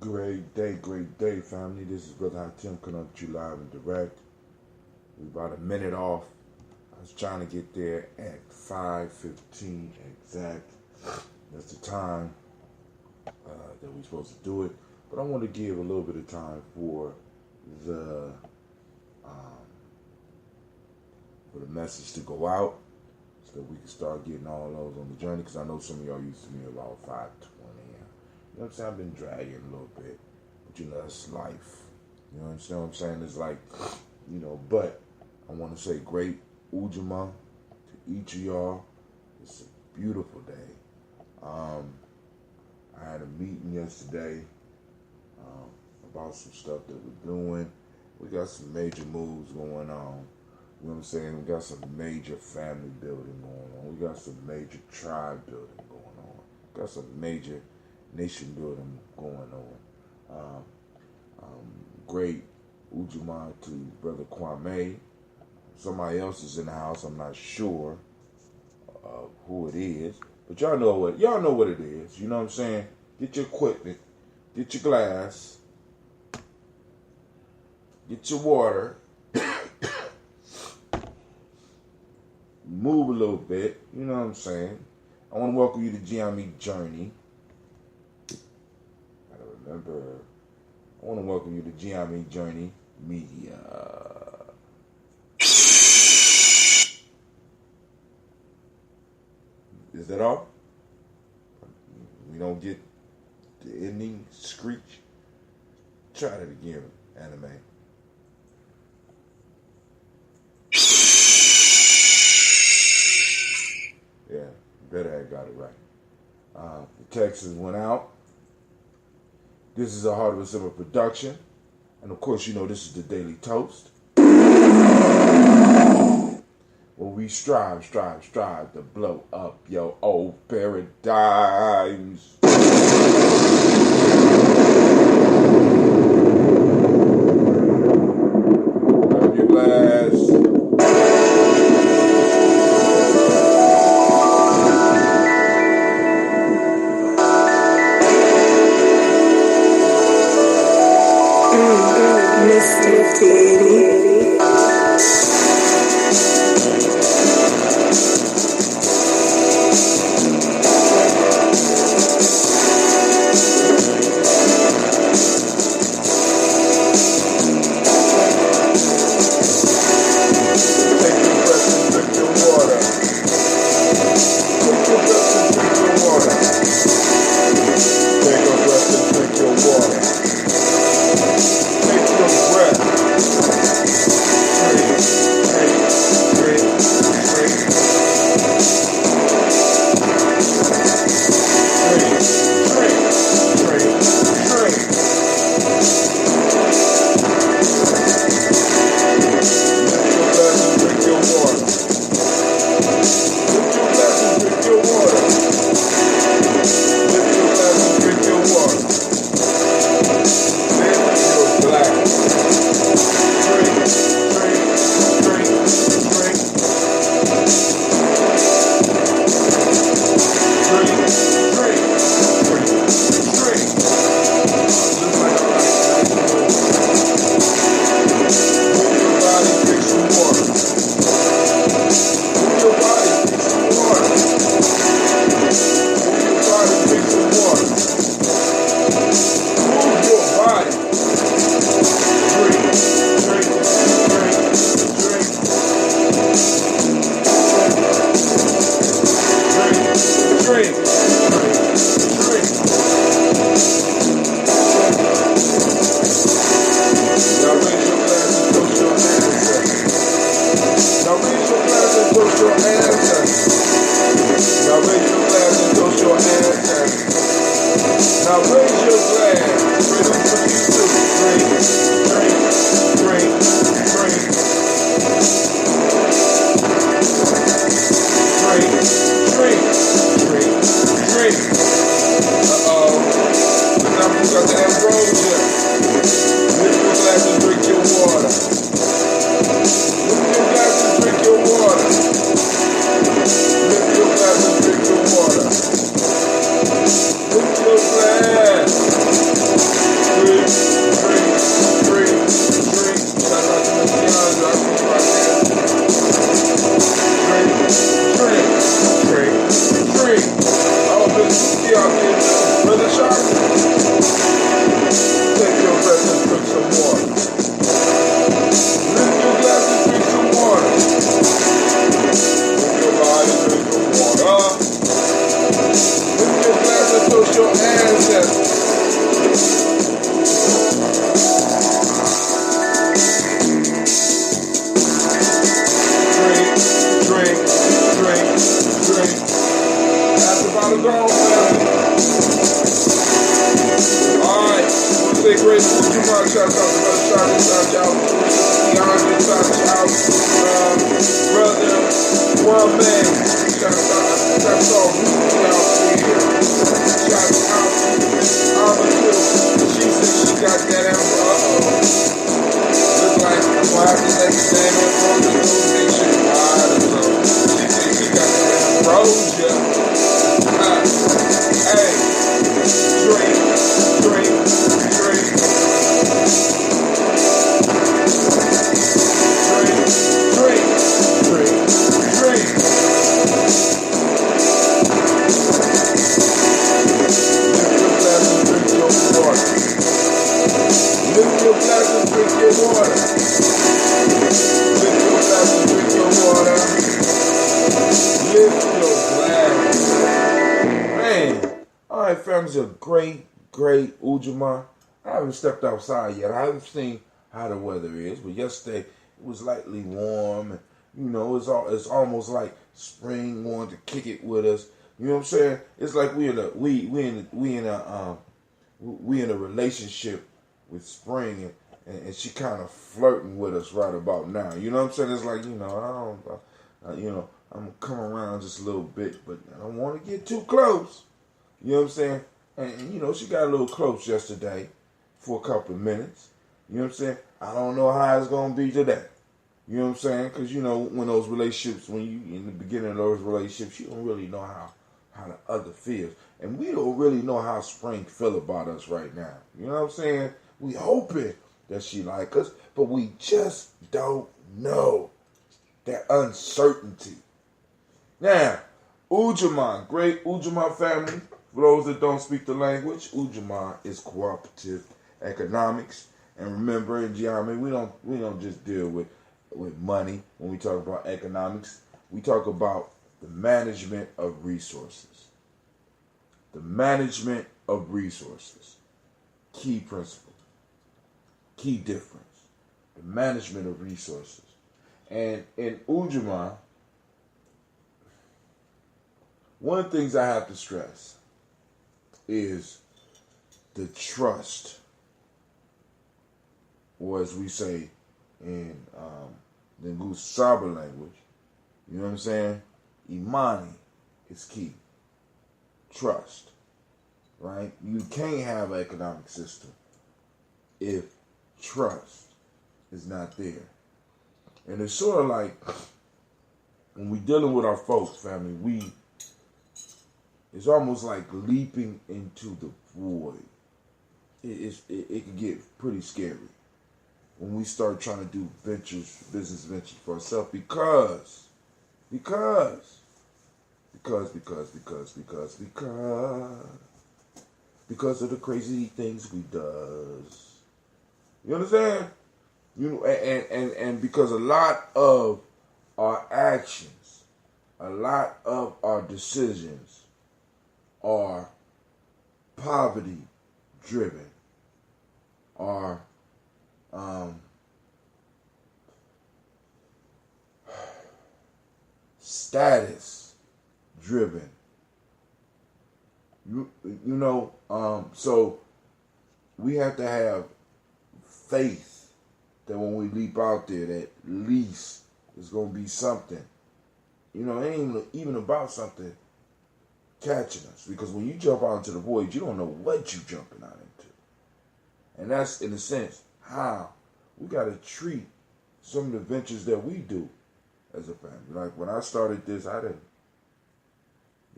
Great day, family. This is Brother Hatim coming up to you live and direct. We're about a minute off. I was trying to get there at 5:15 exact. That's the time that we're supposed to do it. But I want to give a little bit of time the um, for the message to go out so that we can start getting all those on the journey. Because I know some of y'all used to me about 5:20. You know what I'm saying? I've been dragging a little bit. But you know, that's life. You know what I'm saying? It's like, but I want to say great Ujamaa to each of y'all. It's a beautiful day. I had a meeting yesterday about some stuff that we're doing. We got some major moves going on. You know what I'm saying? We got some major family building going on. We got some major tribe building going on. We got some major nation building going on. Great Ujamaa to Brother Kwame. Somebody else is in the house. I'm not sure who it is, but y'all know what it is. You know what I'm saying? Get your equipment, get your glass, get your water, move a little bit. You know what I'm saying? I want to welcome you to Gye-Nyame Journey. I want to welcome you to Gye-Nyame Journey Media. Is that all? We don't get the ending screech? Try that again, anime. Yeah, better have got it right. The Texans went out. This is a Heart of a Simmer production. And of course, this is the Daily Toast. Where we strive to blow up your old paradigms. Grab your glass. Mr. Diddy. great Ujamaa, shout out to Brother Charlie, shout out. Keanu, shout out. Brother One Man, shout out. That's all we out here. Shout out. She said she got that amber. Look like I'm gonna have to let the name ambrosia go. She said she got that ambrosia. Hey, drink. Drink. Lift your glass and drink your water. Lift your glass and drink your water. Lift your glass. Man. Alright, fam, it's a great Ujamaa. I haven't stepped outside yet. I haven't seen how the weather is, but yesterday it was lightly warm. And, it's almost like spring wanted to kick it with us. You know what I'm saying? It's like we in a relationship with spring, and she kind of flirting with us right about now. You know what I'm saying? It's like, I'm gonna come around just a little bit, but I don't want to get too close. You know what I'm saying? And she got a little close yesterday for a couple of minutes. You know what I'm saying? I don't know how it's gonna be today. You know what I'm saying? Because when those relationships, when you in the beginning of those relationships, you don't really know how the other feels, and we don't really know how spring feel about us right now. You know what I'm saying? We hoping that she like us, but we just don't know. That uncertainty. Now, Ujamaa, great Ujamaa family. For those that don't speak the language, Ujamaa is cooperative economics. And remember, in Gye-Nyame, we don't just deal with money when we talk about economics. We talk about the management of resources. The management of resources. Key principle. Key difference. The management of resources. And in Ujamaa, one of the things I have to stress is the trust, or as we say in the Gusaba language, you know what I'm saying? Imani is key. Trust, right? You can't have an economic system if trust is not there. And it's sort of like when we're dealing with our folks, family, it's almost like leaping into the void. It can get pretty scary when we start trying to do business ventures for ourselves because of the crazy things we does. You understand? And because a lot of our actions, a lot of our decisions are poverty driven, are status driven. So we have to have faith that when we leap out there, that at least it's gonna be something. It ain't even about something catching us, because when you jump out into the void, you don't know what you jumping out into. And that's, in a sense, how we got to treat some of the ventures that we do as a family. Like when I started this, I didn't,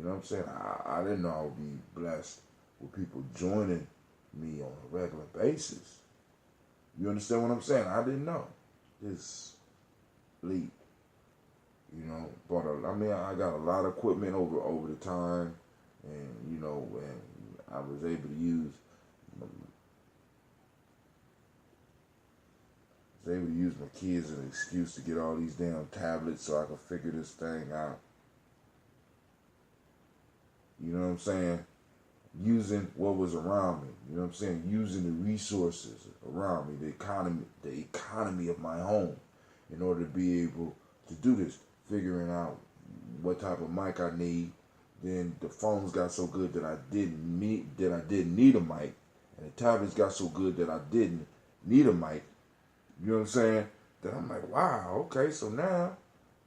I didn't know I would be blessed with people joining me on a regular basis. You understand what I'm saying? I didn't know this leap. But I got a lot of equipment over the time, and and I was able to use my kids as an excuse to get all these damn tablets so I could figure this thing out. You know what I'm saying? Using what was around me. You know what I'm saying? Using the resources around me, the economy of my home, in order to be able to do this. Figuring out what type of mic I need. Then the phones got so good that I didn't need a mic, And the tablets got so good that I didn't need a mic. You know what I'm saying? That I'm like, wow, okay, so now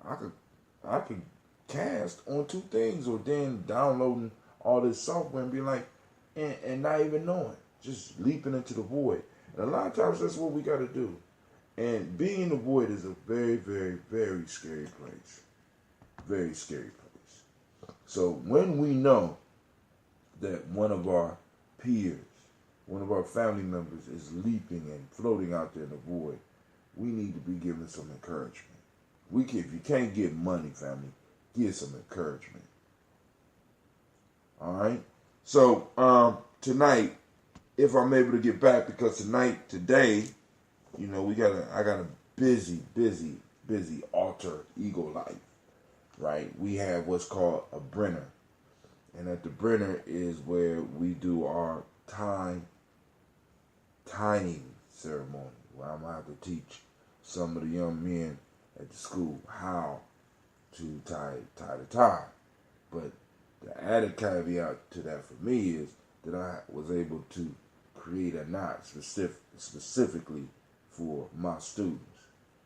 I could cast on two things, or then downloading all this software and be like, and not even knowing, just leaping into the void. And a lot of times that's what we got to do. And being in the void is a very, very, very scary place. Very scary place. So when we know that one of our peers, one of our family members is leaping and floating out there in the void, we need to be given some encouragement. If you can't get money, family, get some encouragement. All right. So tonight, if I'm able to get back, because today, you know, I got a busy alter ego life. Right. We have what's called a Brenner, and at the Brenner is where we do our tining ceremony, where I'm gonna have to teach some of the young men at the school how to tie the tie. But the added caveat to that for me is that I was able to create a knot specifically for my students.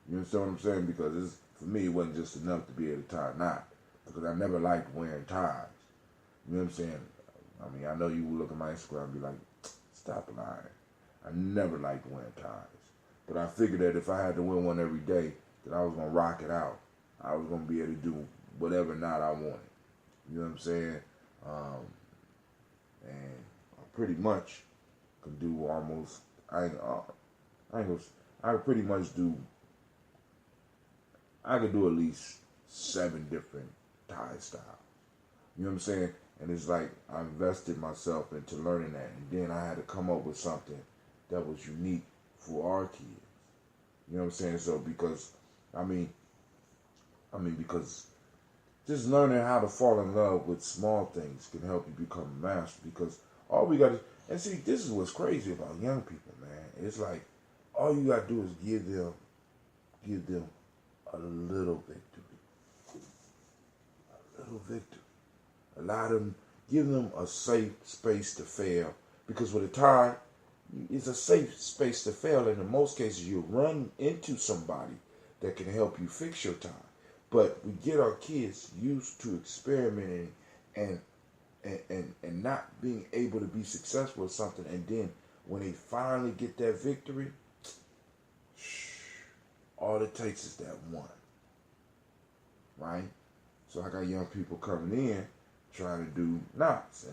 You understand what I'm saying? Because for me, it wasn't just enough to be able to tie a knot, because I never liked wearing ties. You know what I'm saying? I mean, I know you will look at my Instagram and be like, stop lying. I never liked wearing ties. But I figured that if I had to wear one every day, that I was going to rock it out. I was going to be able to do whatever knot I wanted. You know what I'm saying? And I pretty much could do almost, I could do at least 7 different tie styles. You know what I'm saying? And it's like I invested myself into learning that, and then I had to come up with something that was unique for our kids. You know what I'm saying? So because just learning how to fall in love with small things can help you become a master. Because all we got to, and see, this is what's crazy about young people, man. It's like all you got to do is give them a little victory. A little victory. Allow them, give them a safe space to fail. Because with a tie, it's a safe space to fail. And in most cases, you run into somebody that can help you fix your tie. But we get our kids used to experimenting and not being able to be successful with something. And then when they finally get that victory, all it takes is that one. Right? So I got young people coming in trying to do knots.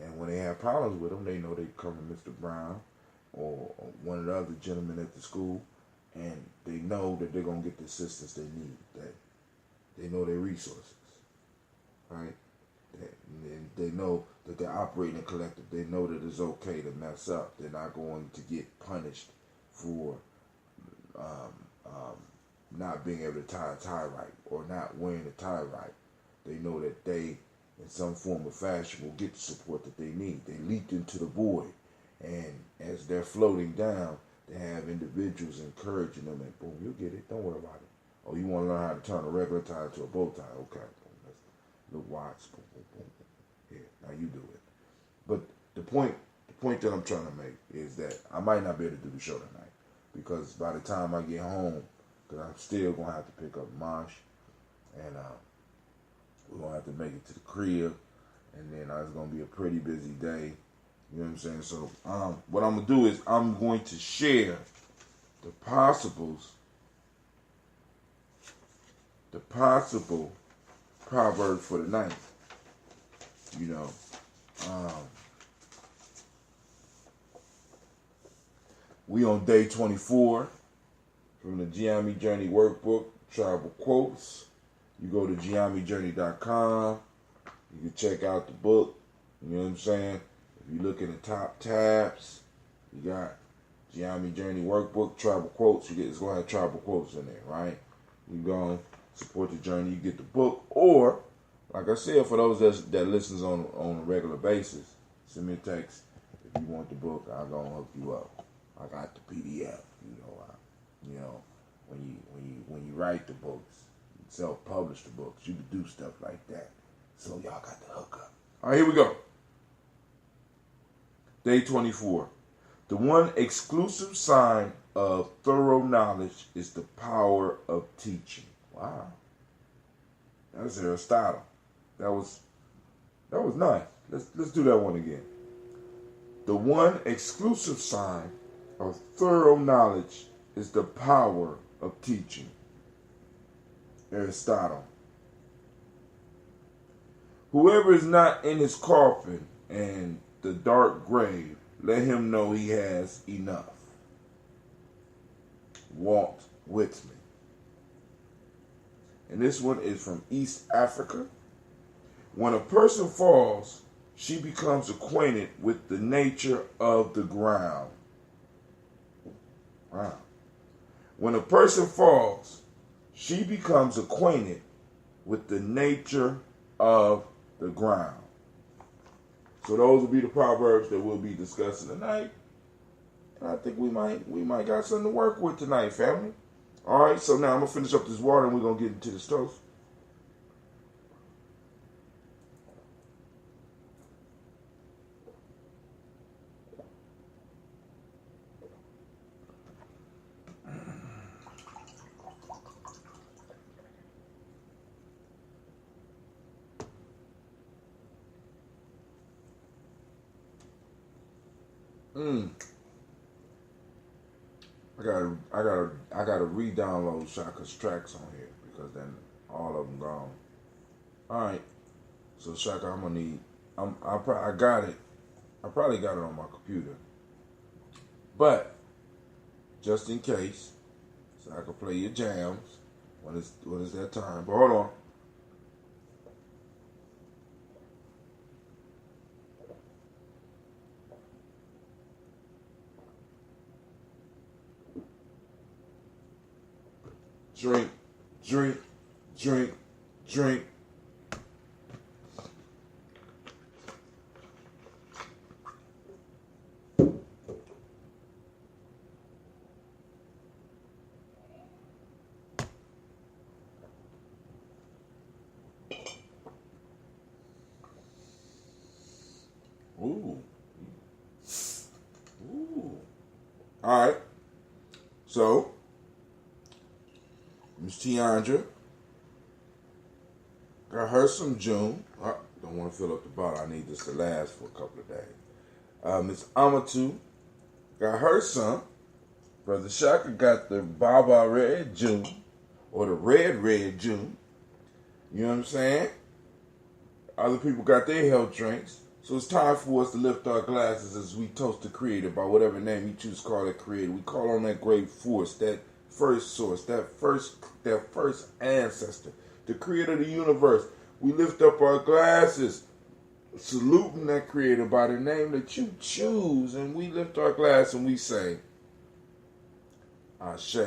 And when they have problems with them, they know they come to Mr. Brown or one of the other gentlemen at the school, and they know that they're going to get the assistance they need, that they know their resources, right? They know that they're operating a collective. They know that it's okay to mess up. They're not going to get punished for not being able to tie a tie right or not wearing a tie right. They know that they, in some form or fashion, will get the support that they need. They leaped into the void, and as they're floating down, they have individuals encouraging them, and boom, you'll get it. Don't worry about it. Oh, you want to learn how to turn a regular tie into a bow tie? Okay, boom, that's a little watch, boom, boom, boom, boom. Here, now you do it. But the point that I'm trying to make is that I might not be able to do the show tonight, because by the time I get home, because I'm still going to have to pick up Mosh, and we're going to have to make it to the crib, and then it's going to be a pretty busy day. You know what I'm saying? So what I'm going to do is I'm going to share the possible proverb for the night. You know, we on day 24 from the Gye-Nyame Journey Workbook, Tribal Quotes. You go to GyeNyameJourney.com. You can check out the book. You know what I'm saying? If you look in the top tabs, you got Gye-Nyame Journey Workbook, Tribal Quotes. It's going to have Tribal Quotes in there, right? You go and support the journey, you get the book. Or, like I said, for those that listens on a regular basis, send me a text. If you want the book, I'll go and hook you up. I got the PDF. When you write the books, self-publish the books, you can do stuff like that. So y'all got the hook up. All right, here we go. Day 24. The one exclusive sign of thorough knowledge is the power of teaching. Wow. That's Aristotle. That was nice. Let's do that one again. The one exclusive sign of thorough knowledge is the power of teaching. Aristotle. Whoever is not in his coffin and the dark grave, let him know he has enough. Walt Whitman. And this one is from East Africa. When a person falls, she becomes acquainted with the nature of the ground. Wow. When a person falls, she becomes acquainted with the nature of the ground. So those will be the proverbs that we'll be discussing tonight. And I think we might got something to work with tonight, family. All right, so now I'm going to finish up this water and we're going to get into this toast. I gotta re-download Shaka's tracks on here because then all of them gone. All right, so Shaka, I'm gonna need. I got it. I probably got it on my computer, but just in case, so I can play your jams when it's that time. But hold on. Drink, drink, drink, drink. Ooh. Ooh. All right. So, Miss Tiandra got her some June. I don't want to fill up the bottle. I need this to last for a couple of days. Miss Amatu got her some. Brother Shaka got the Baba Red June, or the Red June. You know what I'm saying? Other people got their health drinks. So it's time for us to lift our glasses as we toast the Creator by whatever name you choose to call that Creator. We call on that great force, that first source, that first ancestor, the Creator of the universe. We lift up our glasses, saluting that Creator by the name that you choose, and we lift our glass and we say, Ashe.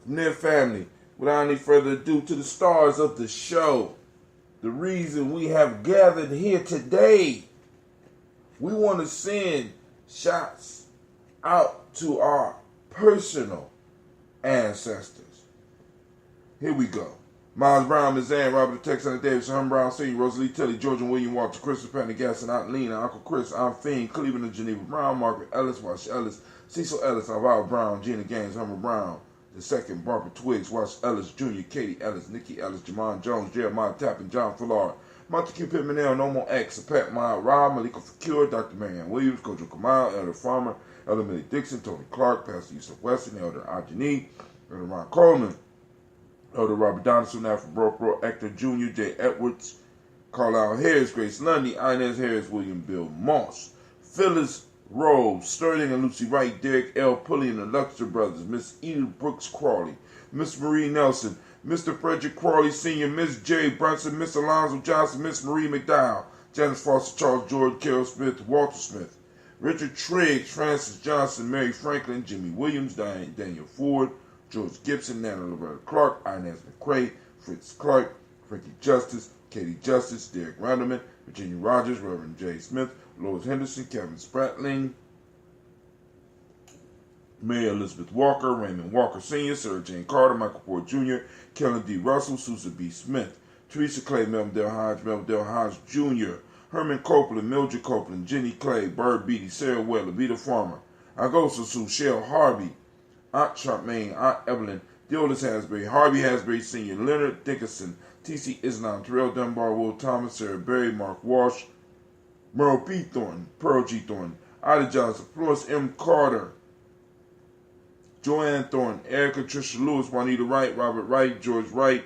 From there, family, without any further ado, to the stars of the show, the reason we have gathered here today, we want to send shots out to our personal ancestors. Here we go. Miles Brown, Ms. Ann, Robert Texan, Davis, Herman Brown Sr., Rosalie Tilly, Georgia William Walter, Christopher Pendergast, Aunt Lena, Uncle Chris, Aunt Fiend, Cleveland and Geneva Brown, Margaret Ellis, Wash Ellis, Cecil Ellis, Alvaro Brown, Gina Gaines, Herman Brown, the second, Barbara Twiggs, Wash Ellis Jr., Katie Ellis, Nikki Ellis, Jamon Jones, Jeremiah Tappan, John Fullard, Montague Pittman, No More X, Pat Mild, Rob, Malika Fakir, Dr. Marianne Williams, Coach Kamal, Elder Farmer, Elder Millie Dixon, Tony Clark, Pastor Yusuf Weston, Elder Ajani, Elder Ron Coleman, Elder Robert Donaldson, Alfred Bro, Hector Jr., Jay Edwards, Carlisle Harris, Grace Lundy, Inez Harris, William Bill Moss, Phyllis Rose, Sterling and Lucy Wright, Derek L. Pulley and the Luxor Brothers, Miss Edith Brooks Crawley, Miss Marie Nelson, Mr. Frederick Crawley Sr., Miss J. Brunson, Miss Alonzo Johnson, Miss Marie McDowell, Janice Foster, Charles George, Carol Smith, Walter Smith, Richard Triggs, Francis Johnson, Mary Franklin, Jimmy Williams, Daniel Ford, George Gibson, Nana Loretta Clark, Inez McCrae, Fritz Clark, Frankie Justice, Katie Justice, Derek Randleman, Virginia Rogers, Reverend J. Smith, Lois Henderson, Kevin Spratling, Mary Elizabeth Walker, Raymond Walker Sr., Sarah Jane Carter, Michael Ford Jr., Kellen D. Russell, Susan B. Smith, Teresa Clay, Melvin Hodge Jr., Herman Copeland, Mildred Copeland, Jenny Clay, Bird Beatty, Sarah Weller, Vita Farmer, Agosa Sue, Shell Harvey, Aunt Charmaine, Aunt Evelyn, Deolis Hasbury, Harvey Hasbury Sr., Leonard Dickinson, T.C. Islam, Terrell Dunbar, Will Thomas, Sarah Berry, Mark Walsh, Merle P. Thornton, Pearl G. Thornton, Ida Johnson, Florence M. Carter, Joanne Thornton, Erica Tricia Lewis, Juanita Wright, Robert Wright, George Wright,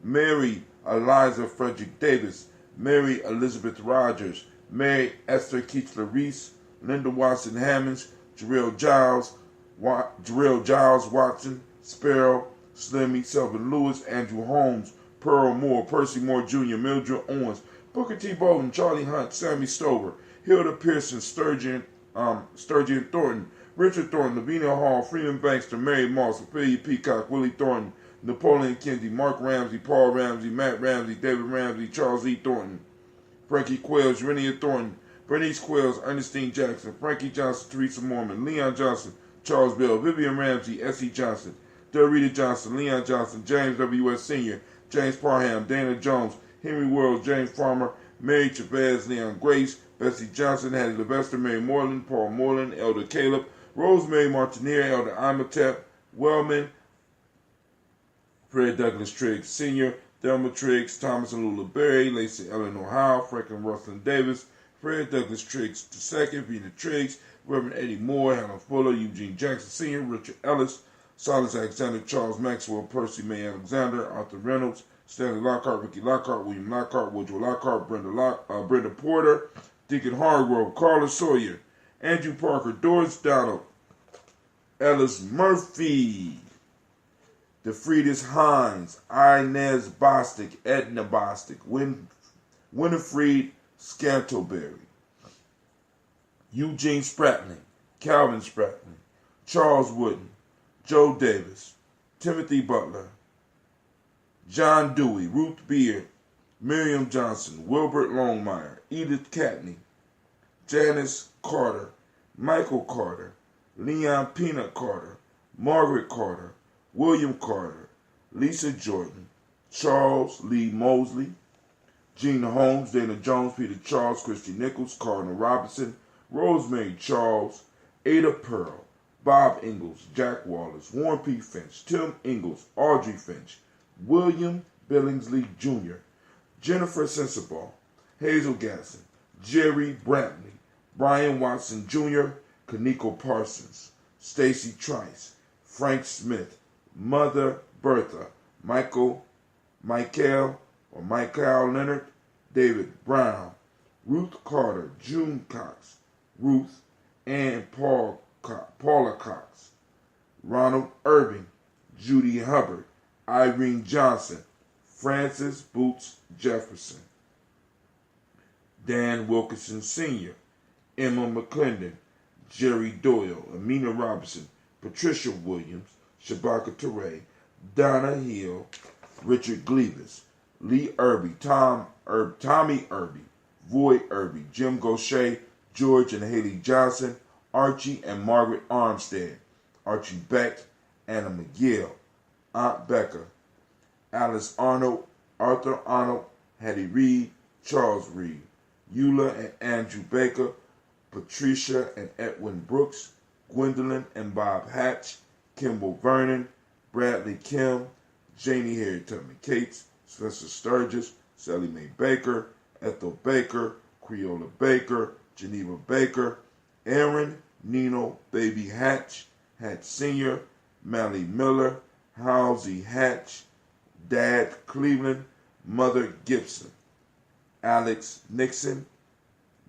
Mary Eliza Frederick Davis, Mary Elizabeth Rogers, Mary Esther Keechler Reese, Linda Watson Hammonds, Jarrell Giles, Watson, Sparrow, Slimmy, Selvin Lewis, Andrew Holmes, Pearl Moore, Percy Moore Jr., Mildred Owens, Booker T. Bolden, Charlie Hunt, Sammy Stover, Hilda Pearson, Sturgeon Thornton, Richard Thornton, Lavinia Hall, Freeman Bankster, Mary Moss, Ophelia Peacock, Willie Thornton, Napoleon Kinsey, Mark Ramsey, Paul Ramsey, Matt Ramsey, David Ramsey, Charles E. Thornton, Frankie Quails, Renia Thornton, Bernice Quails, Ernestine Jackson, Frankie Johnson, Teresa Mormon, Leon Johnson, Charles Bell, Vivian Ramsey, S.E. Johnson, Dorita Johnson, Leon Johnson, James W.S. Sr., James Parham, Dana Jones, Henry World, James Farmer, Mary Chavez, Leon Grace, Bessie Johnson, Hattie Levester, Mary Moreland, Paul Moreland, Elder Caleb, Rosemary Martineer, Elder Imhotep, Wellman, Fred Douglas Triggs Sr., Thelma Triggs, Thomas and Lula Berry, Lacey Eleanor Howe, Franklin Russell Davis, Fred Douglas Triggs II, Vina Triggs, Reverend Eddie Moore, Helen Fuller, Eugene Jackson Sr., Richard Ellis, Silas Alexander, Charles Maxwell, Percy May Alexander, Arthur Reynolds, Stanley Lockhart, Ricky Lockhart, William Lockhart, Woodrow Lockhart, Brenda Porter, Deacon Hargrove, Carla Sawyer, Andrew Parker, Doris Donald, Ellis Murphy, DeFriedis Hines, Inez Bostic, Edna Bostic, Winifred Scantleberry, Eugene Spratling, Calvin Spratling, Charles Wooden, Joe Davis, Timothy Butler, John Dewey, Ruth Beard, Miriam Johnson, Wilbert Longmire, Edith Catney, Janice Carter, Michael Carter, Leon Peanut Carter, Margaret Carter, William Carter, Lisa Jordan, Charles Lee Mosley, Gina Holmes, Dana Jones, Peter Charles, Christy Nichols, Cardinal Robinson, Rosemary Charles, Ada Pearl, Bob Ingalls, Jack Wallace, Warren P. Finch, Tim Ingalls, Audrey Finch, William Billingsley Jr., Jennifer Sensabaugh, Hazel Gasson, Jerry Brantley, Brian Watson Jr., Kaneko Parsons, Stacy Trice, Frank Smith, Mother Bertha, Michael Leonard, David Brown, Ruth Carter, June Cox, Ruth and Paula Cox, Ronald Irving, Judy Hubbard, Irene Johnson, Francis Boots Jefferson, Dan Wilkinson Sr., Emma McClendon, Jerry Doyle, Amina Robinson, Patricia Williams, Shabaka Teray, Donna Hill, Richard Gleavis, Lee Irby, Tommy Irby, Voy Irby, Jim Gaucher, George and Haley Johnson, Archie and Margaret Armstead, Archie Beck, Anna McGill, Aunt Becca, Alice Arnold, Arthur Arnold, Hattie Reed, Charles Reed, Eula and Andrew Baker, Patricia and Edwin Brooks, Gwendolyn and Bob Hatch, Kimball Vernon, Bradley Kim, Janie Harry Tubman Cates, Spencer Sturgis, Sally Mae Baker, Ethel Baker, Creola Baker, Geneva Baker, Aaron Nino Baby Hatch, Hatch Sr., Mally Miller, Halsey Hatch, Dad Cleveland, Mother Gibson, Alex Nixon,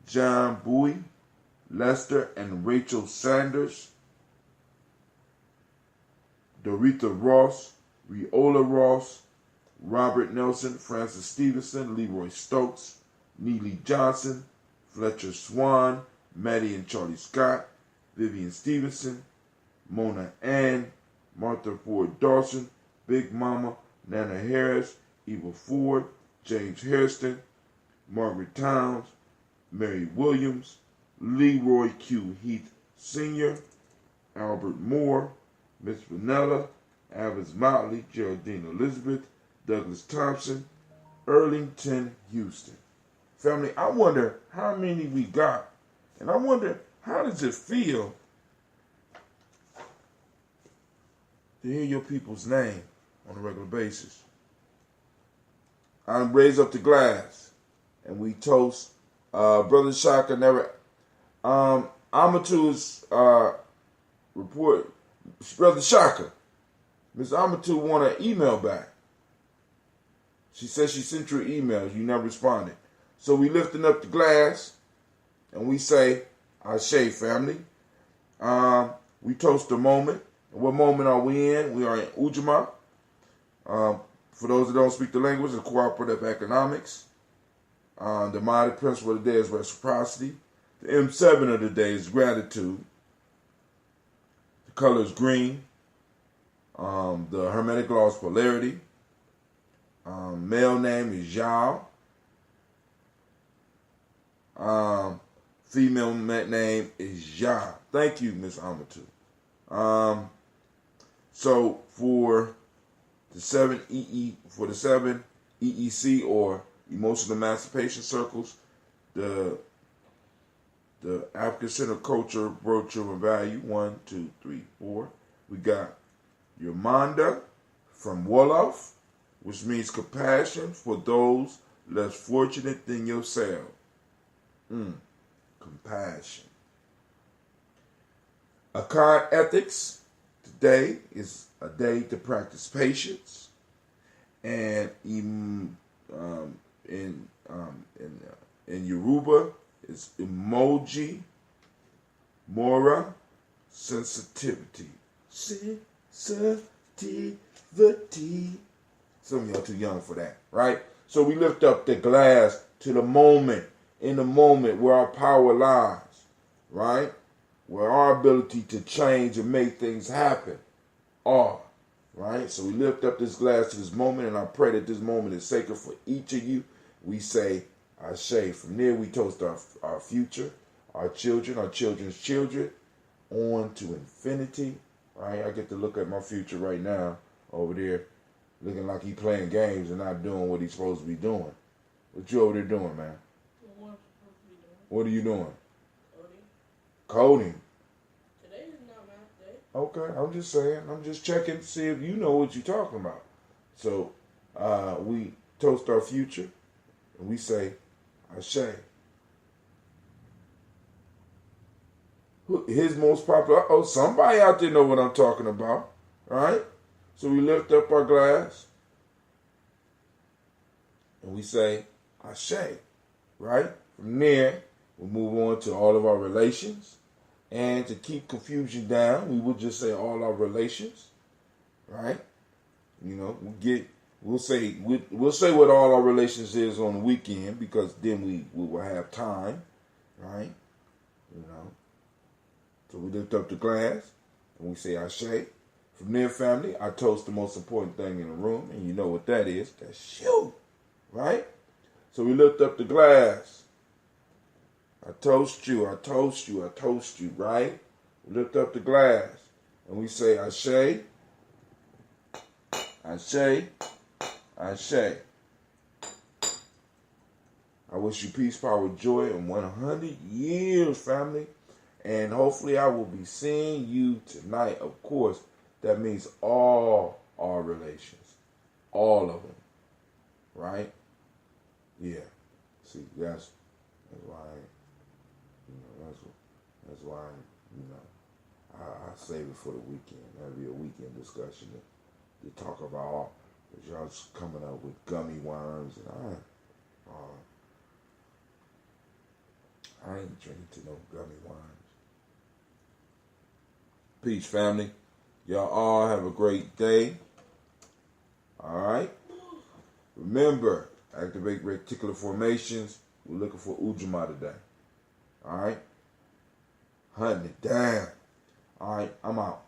John Bowie, Lester and Rachel Sanders, Dorita Ross, Riola Ross, Robert Nelson, Francis Stevenson, Leroy Stokes, Neely Johnson, Fletcher Swan, Maddie and Charlie Scott, Vivian Stevenson, Mona Ann, Martha Ford Dawson, Big Mama, Nana Harris, Eva Ford, James Hairston, Margaret Towns, Mary Williams, Leroy Q. Heath Sr., Albert Moore, Miss Vanilla, Avis Motley, Geraldine Elizabeth, Douglas Thompson, Erlington Houston. Family, I wonder how many we got, and I wonder how does it feel to hear your people's name on a regular basis. I raise up the glass and we toast Brother Shaka never Amatu's report. Brother Shaka, Miss Amatu want an email back. She says she sent you an email. You never responded. So we lifting up the glass and we say, Ashe, family. We toast the moment. And what moment are we in? We are in Ujamaa. For those that don't speak the language, it's cooperative economics. The modern principle of the day is reciprocity. The M7 of the day is gratitude. The color is green. The hermetic law is polarity. Male name is Yao. Female name is Ya. Thank you, Miss Amatu. So for the 7 EEC or Emotional Emancipation Circles, the African Center Culture, Virtue, and Value, 1, 2, 3, 4. We got Yamanda from Wolof, which means compassion for those less fortunate than yourself. Compassion. Akan Ethics. Today is a day to practice patience, and in Yoruba it's emoji mora sensitivity. Sensitivity. Some of y'all too young for that, right? So we lift up the glass to the moment, in the moment where our power lies, right? Where our ability to change and make things happen are, right? So we lift up this glass to this moment, and I pray that this moment is sacred for each of you. We say, Ashe. From there, we toast our future, our children, our children's children, on to infinity, right? I get to look at my future right now over there, looking like he playing games and not doing what he's supposed to be doing. What you over there doing, man? What are you doing? Coding. Today is not math day. Okay, I'm just saying. I'm just checking to see if you know what you're talking about. So we toast our future and we say, Ashe. His most popular. Oh, somebody out there know what I'm talking about, right? So we lift up our glass and we say, Ashe, right? From there, we move on to all of our relations. And to keep confusion down, we will just say all our relations, right? You know, we'll say what all our relations is on the weekend, because then we will have time, right? You know. So we lift up the glass and we say Ashe. From there, family, I toast the most important thing in the room, and you know what that is. That's you, right? So we lift up the glass. I toast you, I toast you, I toast you, right? We lift up the glass and we say Ashe, Ashe, Ashe. I wish you peace, power, joy, and 100 years, family. And hopefully I will be seeing you tonight. Of course, that means all our relations. All of them. Right? Yeah. See, that's why, that's why, I save it for the weekend. That'll be a weekend discussion to talk about all. Because y'all just coming up with gummy worms, and I ain't drinking to no gummy worms. Peace, family. Y'all all have a great day. All right. Remember, activate reticular formations. We're looking for Ujamaa today. All right. Hunting it down. All right. I'm out.